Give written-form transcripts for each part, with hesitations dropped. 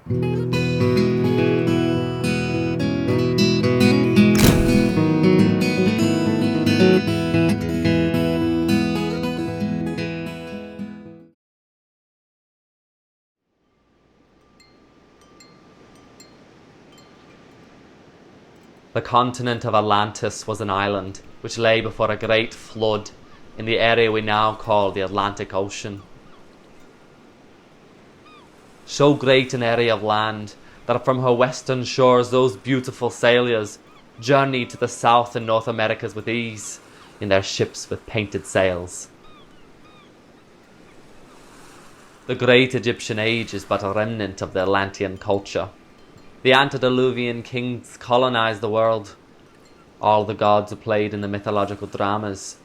The continent of Atlantis was an island which lay before a great flood in the area we now call the Atlantic Ocean. So great an area of land that from her western shores those beautiful sailors journeyed to the South and North Americas with ease in their ships with painted sails. The great Egyptian age is but a remnant of the Atlantean culture. The antediluvian kings colonized the world. All the gods who played in the mythological dramas,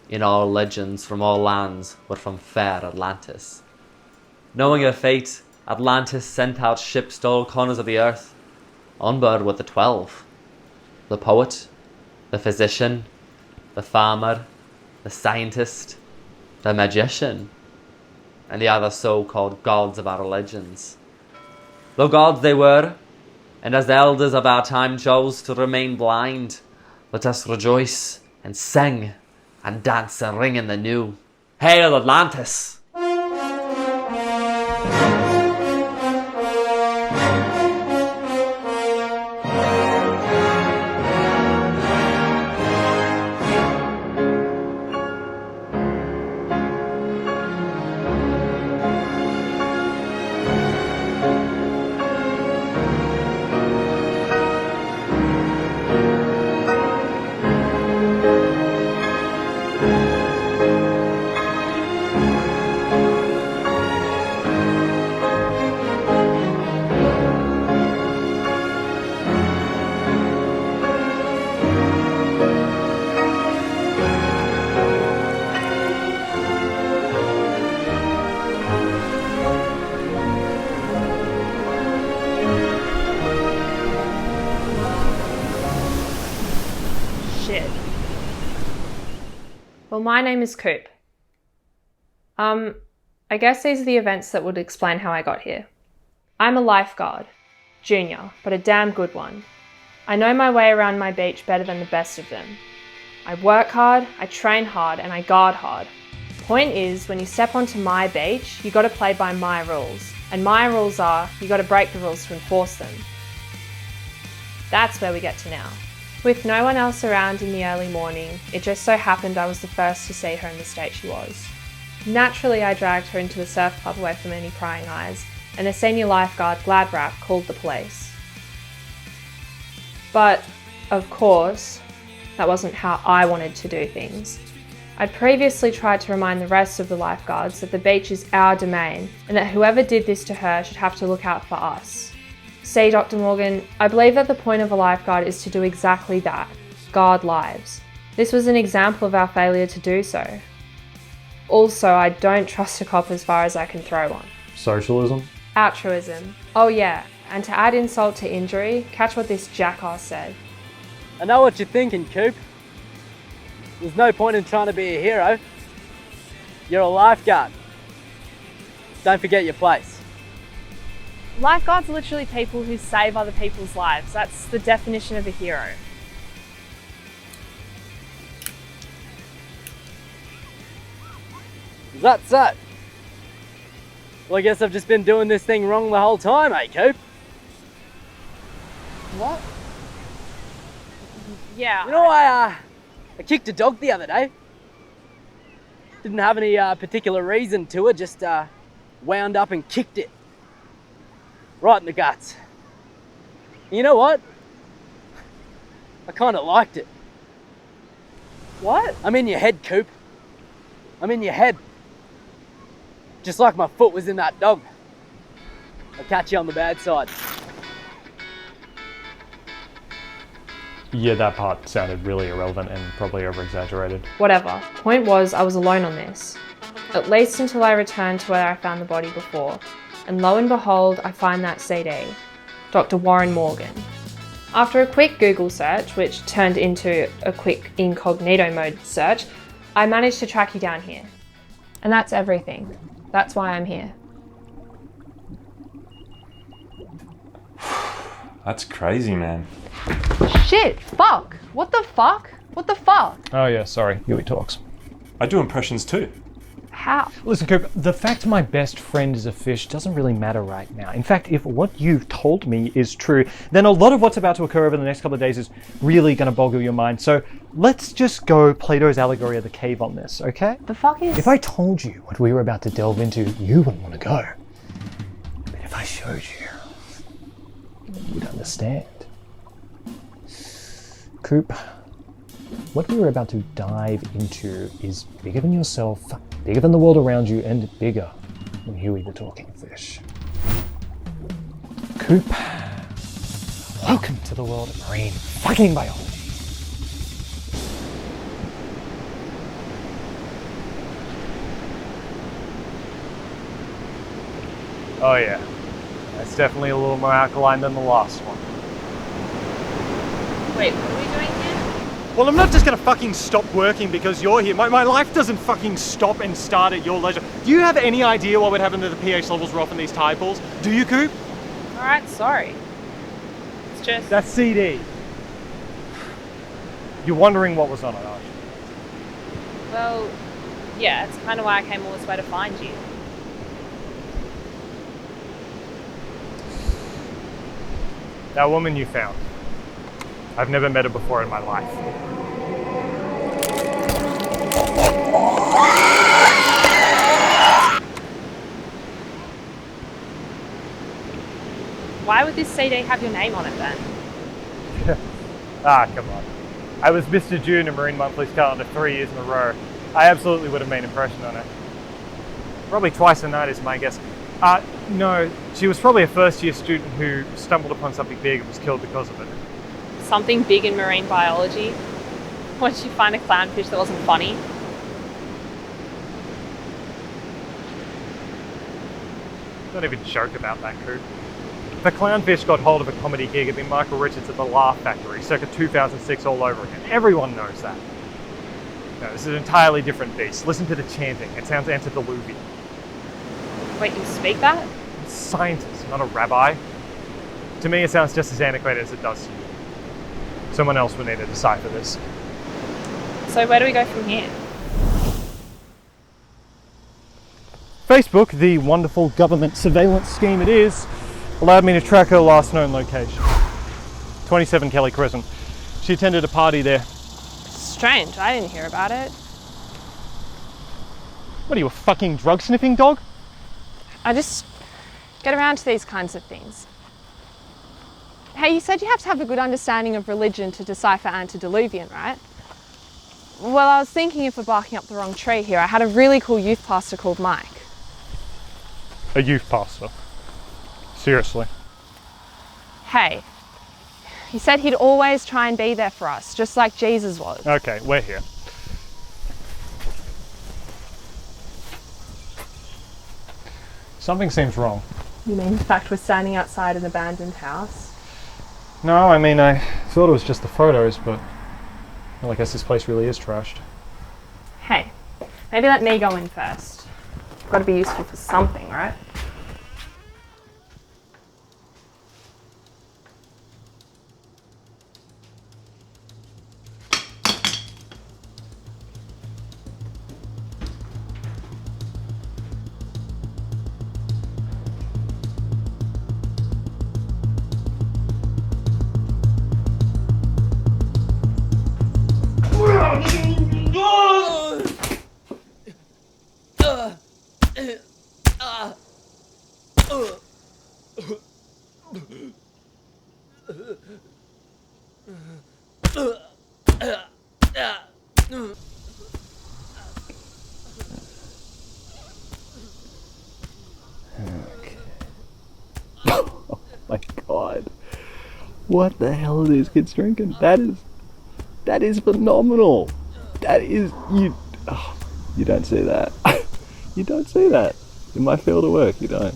in all legends from all lands, were from fair Atlantis. Knowing her fate, Atlantis sent out ships to all corners of the earth. On board were the 12. The poet, the physician, the farmer, the scientist, the magician, and the other so-called gods of our legends. Though gods they were, and as the elders of our time chose to remain blind, let us rejoice and sing and dance and ring in the new. Hail Atlantis! Well, my name is Coop. I guess these are the events that would explain how I got here. I'm a lifeguard, junior, but a damn good one. I know my way around my beach better than the best of them. I work hard, I train hard, and I guard hard. Point is, when you step onto my beach, you gotta play by my rules. And my rules are, you gotta break the rules to enforce them. That's where we get to now. With no one else around in the early morning, it just so happened I was the first to see her in the state she was. Naturally, I dragged her into the surf club away from any prying eyes, and the senior lifeguard, Gladrap, called the police. But, of course, that wasn't how I wanted to do things. I'd previously tried to remind the rest of the lifeguards that the beach is our domain, and that whoever did this to her should have to look out for us. See, Dr. Morgan, I believe that the point of a lifeguard is to do exactly that, guard lives. This was an example of our failure to do so. Also, I don't trust a cop as far as I can throw one. Socialism? Altruism. Oh yeah, and to add insult to injury, catch what this jackass said. I know what you're thinking, Coop. There's no point in trying to be a hero. You're a lifeguard. Don't forget your place. Lifeguards are literally people who save other people's lives. That's the definition of a hero. Is that so? Well, I guess I've just been doing this thing wrong the whole time, eh, Coop? What? Yeah. You know, I kicked a dog the other day. Didn't have any particular reason to it, just wound up and kicked it. Right in the guts. You know what? I kind of liked it. What? I'm in your head, Coop. I'm in your head. Just like my foot was in that dog. I'll catch you on the bad side. Yeah, that part sounded really irrelevant and probably over-exaggerated. Whatever. Point was, I was alone on this. At least until I returned to where I found the body before. And lo and behold, I find that CD, Dr. Warren Morgan. After a quick Google search, which turned into a quick incognito mode search, I managed to track you down here. And that's everything. That's why I'm here. That's crazy, man. Shit, fuck. What the fuck? What the fuck? Oh yeah, sorry. Huey talks. I do impressions too. How? Listen, Coop, the fact my best friend is a fish doesn't really matter right now. In fact, if what you've told me is true, then a lot of what's about to occur over the next couple of days is really going to boggle your mind. So let's just go Plato's allegory of the cave on this, okay? The fuck is... If I told you what we were about to delve into, you wouldn't want to go. But if I showed you, you'd understand. Coop, what we were about to dive into is bigger than yourself, bigger than the world around you, and bigger than Huey the talking fish. Coop, welcome to the world of marine fucking biology. Oh yeah, that's definitely a little more alkaline than the last one. Wait, what are we doing here? Well, I'm not just gonna fucking stop working because you're here. My life doesn't fucking stop and start at your leisure. Do you have any idea what would happen to the pH levels were off in these tide pools? Do you, Coop? Alright, sorry. It's just... That's CD. You're wondering what was on it, aren't you? Well, yeah, it's kind of why I came all this way to find you. That woman you found. I've never met her before in my life. Why would this CD have your name on it then? Ah, come on. I was Mr. June in Marine Monthly's calendar 3 years in a row. I absolutely would have made an impression on her. Probably twice a night is my guess. No, she was probably a first-year student who stumbled upon something big and was killed because of it. Something big in marine biology? What, did you find a clownfish that wasn't funny? Don't even joke about that, Coop. The clownfish got hold of a comedy gig at the Michael Richards at the Laugh Factory circa 2006 all over again. Everyone knows that. No, this is an entirely different beast. Listen to the chanting. It sounds antediluvian. Wait, you speak that? It's a scientist, not a rabbi. To me, it sounds just as antiquated as it does to you. Someone else would need to decipher this. So where do we go from here? Facebook, the wonderful government surveillance scheme it is, allowed me to track her last known location. 27 Kelly Crescent. She attended a party there. Strange, I didn't hear about it. What are you, a fucking drug sniffing dog? I just get around to these kinds of things. Hey, you said you have to have a good understanding of religion to decipher antediluvian, right? Well, I was thinking if we're barking up the wrong tree here, I had a really cool youth pastor called Mike. A youth pastor? Seriously? Hey, he said he'd always try and be there for us, just like Jesus was. Okay, we're here. Something seems wrong. You mean the fact we're standing outside an abandoned house? No, I mean, I thought it was just the photos, but well, I guess this place really is trashed. Hey, maybe let me go in first. Gotta be useful for something, right? Oh my god. What the hell are these kids drinking? That is phenomenal. That is, you don't see that. You don't see that. In my field of work, you don't.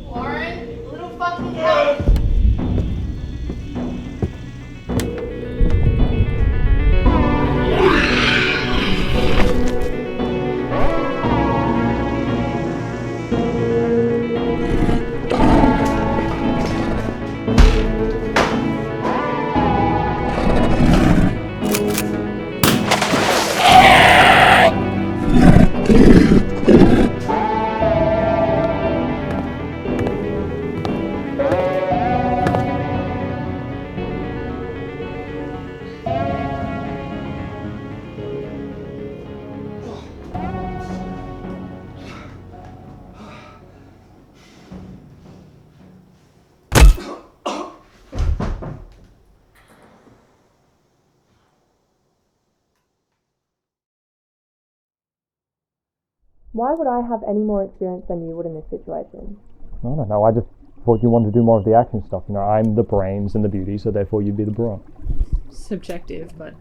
Warren, little fucking help. Why would I have any more experience than you would in this situation? I don't know, I just thought you wanted to do more of the action stuff. You know, I'm the brains and the beauty, so therefore you'd be the brawn. Subjective, but...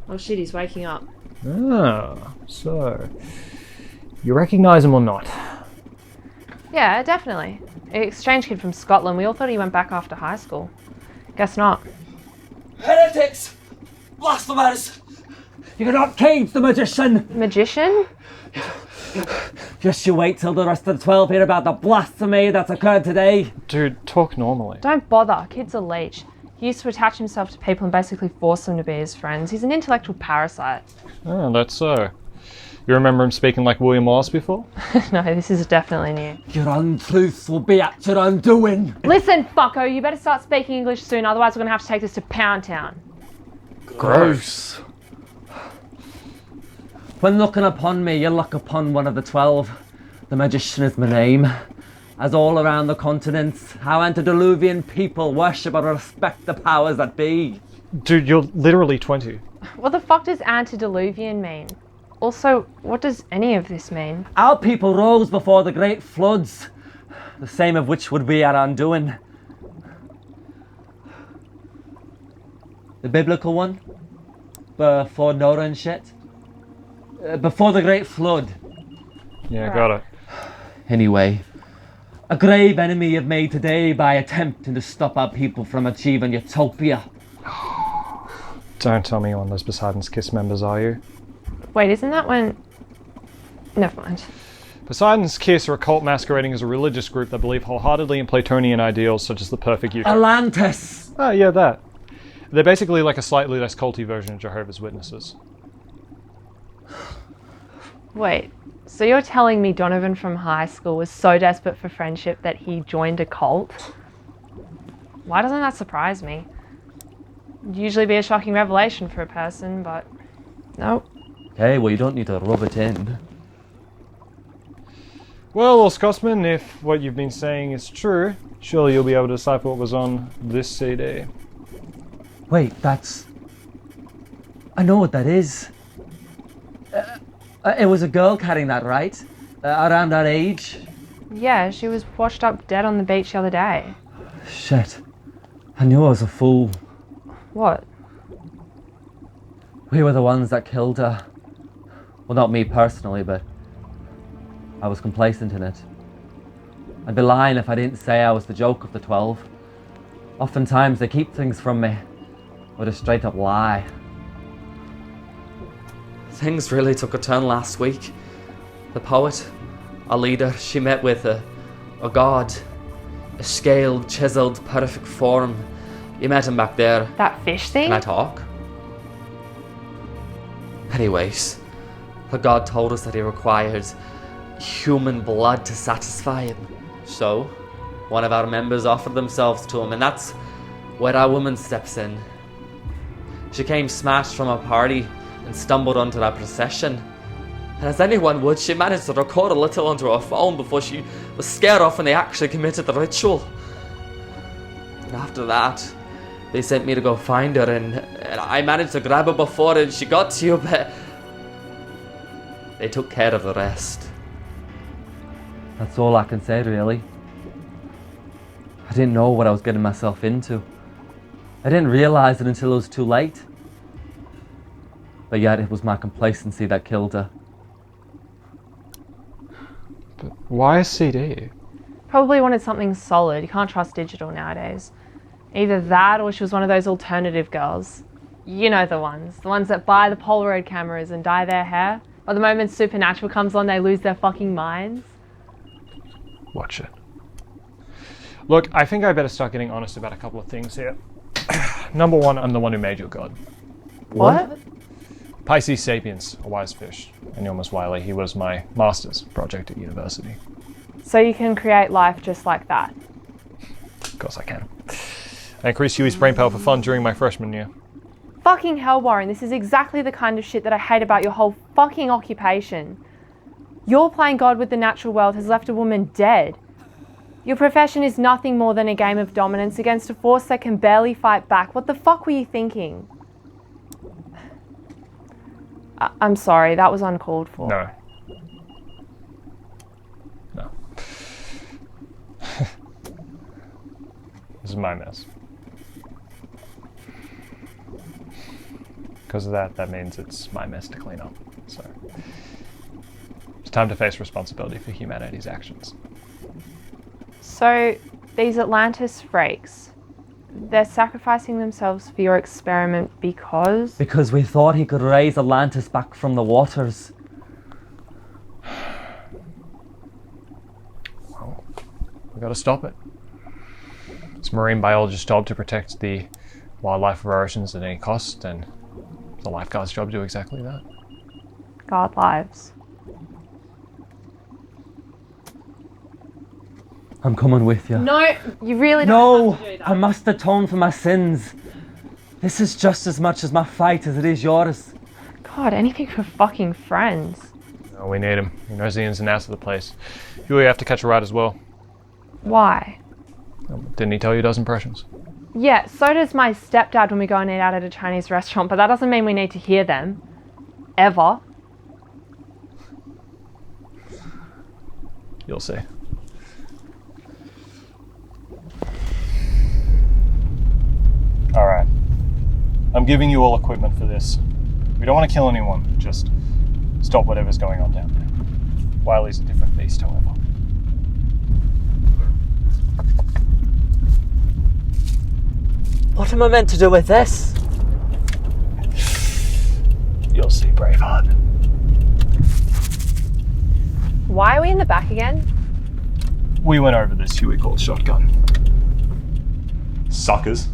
Oh shit, he's waking up. Ah, so... You recognise him or not? Yeah, definitely. Exchange kid from Scotland. We all thought he went back after high school. Guess not. Heretics! Blasphemers! You cannot cage the magician! Magician? Just you wait till the rest of the 12 hear about the blasphemy that's occurred today. Dude, talk normally. Don't bother. Kid's a leech. He used to attach himself to people and basically force them to be his friends. He's an intellectual parasite. Oh, that's so. You remember him speaking like William Wallace before? No, this is definitely new. Your untruths will be at your undoing. Listen, fucko, you better start speaking English soon, otherwise we're gonna have to take this to Pound Town. Gross. When looking upon me, you look upon one of the 12. The magician is my name. As all around the continents, how antediluvian people worship and respect the powers that be. Dude, you're literally 20. What the fuck does antediluvian mean? Also, what does any of this mean? Our people rose before the great floods, the same of which would be our undoing. The biblical one? Before Noah and shit? Before the great flood. Yeah, got it. Anyway, a grave enemy you've made today by attempting to stop our people from achieving utopia. Don't tell me you're one of those Poseidon's Kiss members, are you? Wait, isn't that when... Never mind. Poseidon's Kiss are a cult masquerading as a religious group that believe wholeheartedly in Platonian ideals such as the perfect union. Atlantis! Oh, yeah, that. They're basically like a slightly less culty version of Jehovah's Witnesses. Wait, so you're telling me Donovan from high school was so desperate for friendship that he joined a cult? Why doesn't that surprise me? It'd usually be a shocking revelation for a person, but... Nope. Hey, well, you don't need to rub it in. Well, Lord Scotsman, if what you've been saying is true, surely you'll be able to decipher what was on this CD. Wait, that's... I know what that is. It was a girl carrying that, right? Around our age? Yeah, she was washed up dead on the beach the other day. Shit. I knew I was a fool. What? We were the ones that killed her. Well, not me personally, but I was complacent in it. I'd be lying if I didn't say I was the joke of the 12. Oftentimes they keep things from me, or a straight up lie. Things really took a turn last week. The poet, a leader, she met with a god. A scaled, chiseled, perfect form. You met him back there. That fish thing? Can I talk? Anyways, the god told us that he required human blood to satisfy him. So, one of our members offered themselves to him, and that's where our woman steps in. She came smashed from a party and stumbled onto that procession. And as anyone would, she managed to record a little onto her phone before she was scared off when they actually committed the ritual. And after that, they sent me to go find her, and I managed to grab her before and she got to you, but they took care of the rest. That's all I can say, really. I didn't know what I was getting myself into. I didn't realize it until it was too late. But yet it was my complacency that killed her. But why a CD? Probably wanted something solid. You can't trust digital nowadays. Either that or she was one of those alternative girls. You know the ones that buy the Polaroid cameras and dye their hair. But the moment Supernatural comes on, they lose their fucking minds. Watch it. Look, I think I better start getting honest about a couple of things here. Number one, I'm the one who made your god. What? Pisces sapiens, a wise fish. Enormous Wiley, he was my master's project at university. So you can create life just like that? Of course I can. I increased Huey's brain power for fun during my freshman year. Fucking hell, Warren, this is exactly the kind of shit that I hate about your whole fucking occupation. Your playing God with the natural world has left a woman dead. Your profession is nothing more than a game of dominance against a force that can barely fight back. What the fuck were you thinking? I'm sorry, that was uncalled for. No. This is my mess. Because of that means it's my mess to clean up. So it's time to face responsibility for humanity's actions. So, these Atlantis freaks, they're sacrificing themselves for your experiment because? Because we thought he could raise Atlantis back from the waters. Well, we gotta stop it. It's a marine biologist's job to protect the wildlife of our oceans at any cost, and the lifeguard's job to do exactly that. Guard lives. I'm coming with you. No, you really don't No, have to do that. I must atone for my sins. This is just as much as my fight as it is yours. God, anything for fucking friends. No, we need him. He knows the ins and outs of the place. You have to catch a ride as well. Why? Didn't he tell you he does impressions? Yeah, so does my stepdad when we go and eat out at a Chinese restaurant, but that doesn't mean we need to hear them. Ever. You'll see. Alright. I'm giving you all equipment for this. We don't want to kill anyone, just stop whatever's going on down there. Wiley's a different beast, however. What am I meant to do with this? You'll see, Braveheart. Why are we in the back again? We went over this Huey called shotgun. Suckers.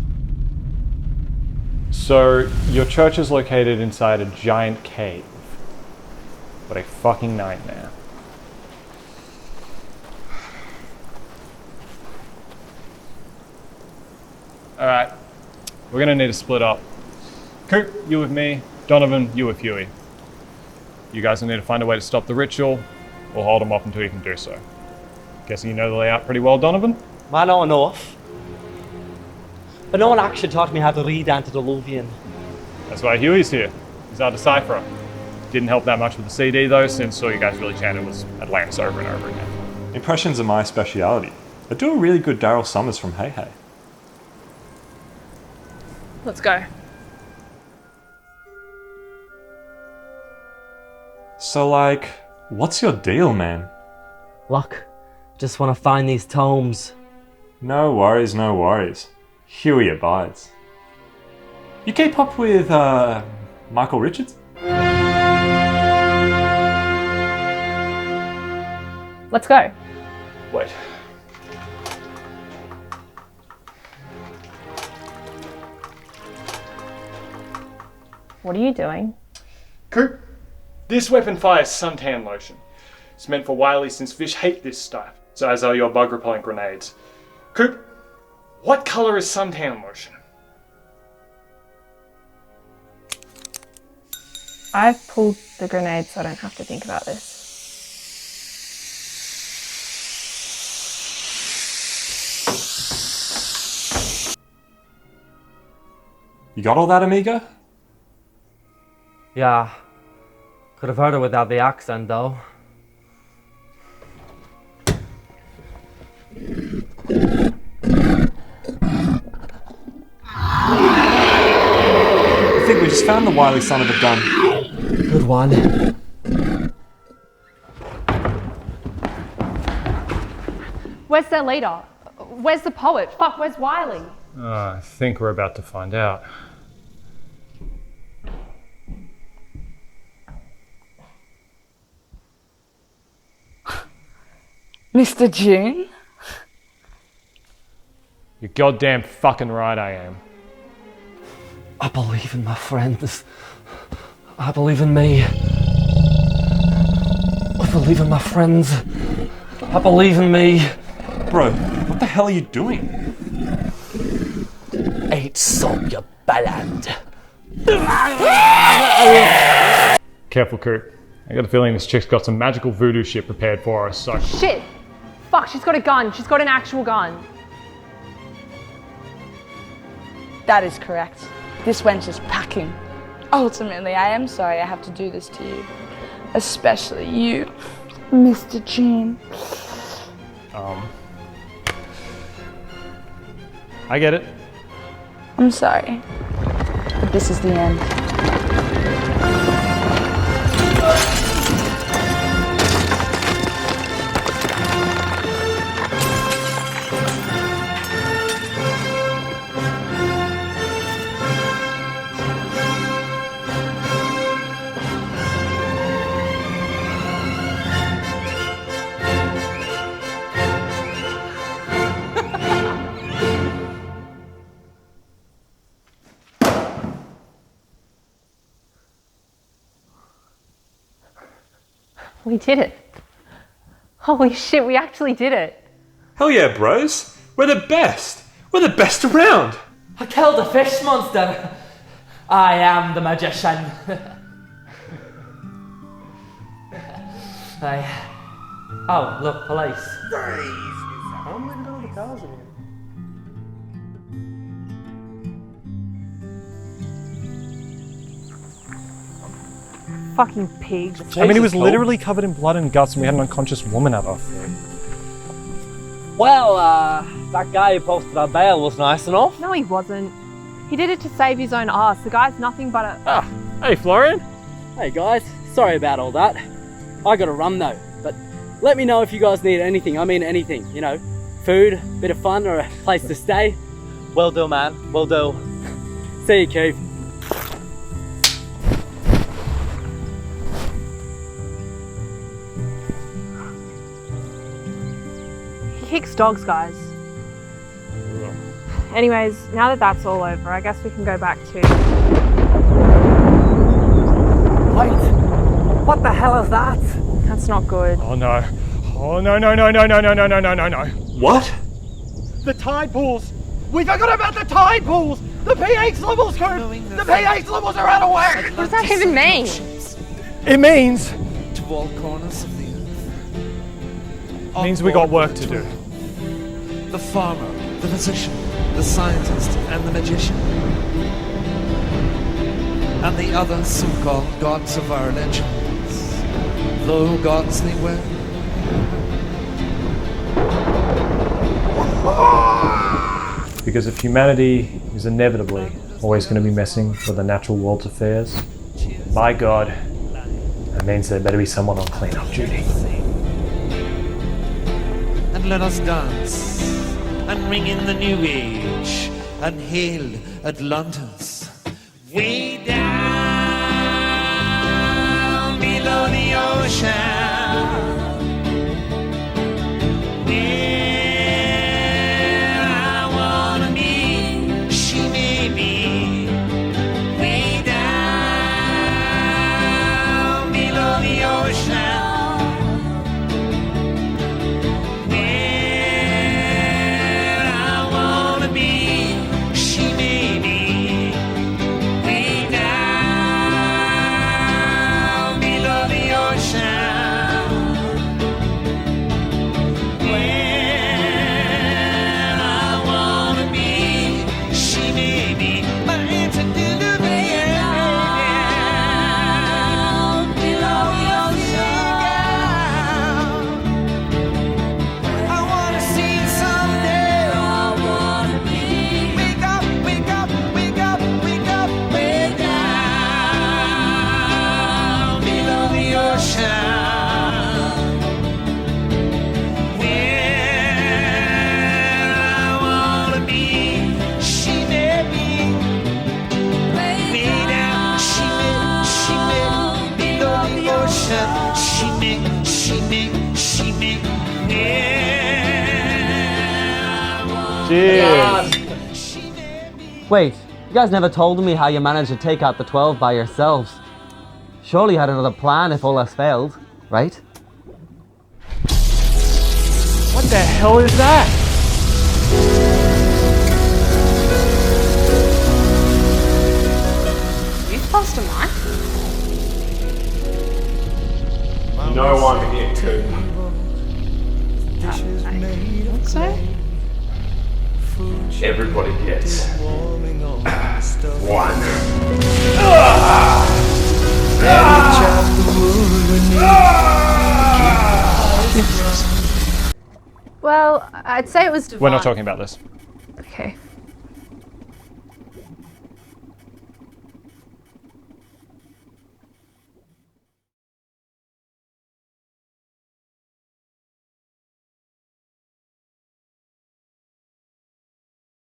So, your church is located inside a giant cave. What a fucking nightmare. Alright, we're gonna need to split up. Coop, you with me. Donovan, you with Huey. You guys will need to find a way to stop the ritual, or hold them off until you can do so. Guessing you know the layout pretty well, Donovan? I know enough. But no one actually taught me how to read antediluvian. That's why Huey's here. He's our decipherer. Didn't help that much with the CD though, since all you guys really chanted was Atlantis over and over again. Impressions are my speciality. I do a really good Daryl Summers from Hey Hey. Let's go. So like, what's your deal, man? Look, just want to find these tomes. No worries, no worries. Huey abides. You keep up with, Michael Richards? Let's go. Wait. What are you doing? Coop, this weapon fires suntan lotion. It's meant for Wiley since fish hate this stuff, so as are your bug repellent grenades. Coop, what color is suntan lotion? I've pulled the grenade so I don't have to think about this. You got all that, amigo? Yeah. Could have heard it without the accent, though. I think we just found the wily son of a gun. Good one. Where's their leader? Where's the poet? Fuck, where's Wiley? I think we're about to find out. Mr. June? You're goddamn fucking right I am. I believe in my friends. I believe in me. I believe in my friends. I believe in me. Bro, what the hell are you doing? Eat some, you bellend. Careful, Coop. I got a feeling this chick's got some magical voodoo shit prepared for us, so... Shit! Fuck, she's got a gun. She's got an actual gun. That is correct. This wench is packing. Ultimately, I am sorry I have to do this to you. Especially you, Mr. I get it. I'm sorry, but this is the end. We did it. Holy shit, we actually did it. Hell yeah, bros. We're the best. We're the best around. I killed a fish monster. I am the magician. Oh, look, police. How am I going to all the cars in here? Fucking pigs. I mean, he was literally covered in blood and guts, and we had an unconscious woman at our feet. Well, that guy who posted our bail was nice enough. No, he wasn't. He did it to save his own ass. The guy's nothing but a... Hey, Florian. Hey guys, sorry about all that. I gotta run though, but let me know if you guys need anything. I mean anything, you know, food, bit of fun, or a place to stay. Will do, man, will do. See you, Keith. He kicks dogs, guys. Anyways, now that that's all over, I guess we can go back to... Wait, what the hell is that? That's not good. Oh no. Oh no. What? The tide pools. We forgot about the tide pools. The pH levels, Kurt. The pH levels are out of whack. What does that even mean? It means... To all corners of the earth. means we got work to do. The farmer, the physician, the scientist, and the magician. And the other so-called gods of our legends, though gods they were. Because if humanity is inevitably always going to be messing with the natural world's affairs, by God, that means there better be someone on clean-up duty. And let us dance, and ring in the new age, and hail Atlantis. Way down below the ocean, where I wanna be, she may be. Way down below the ocean, where I wanna be, she may be. Way down below the ocean, where I wanna be, she may be. My answer to the way down below the ocean. I wanna see it someday. I wanna be. Wake up, wake up, wake up, wake up, way down below the ocean. Where I wanna be, she may be. Way down, she may below the ocean. She may. Cheers. Wait, you guys never told me how you managed to take out the 12 by yourselves. Surely you had another plan if all else failed, right? What the hell is that? You lost a mic? No one here could. I think so. Everybody gets one. Well, I'd say it was divine. We're not talking about this. Okay.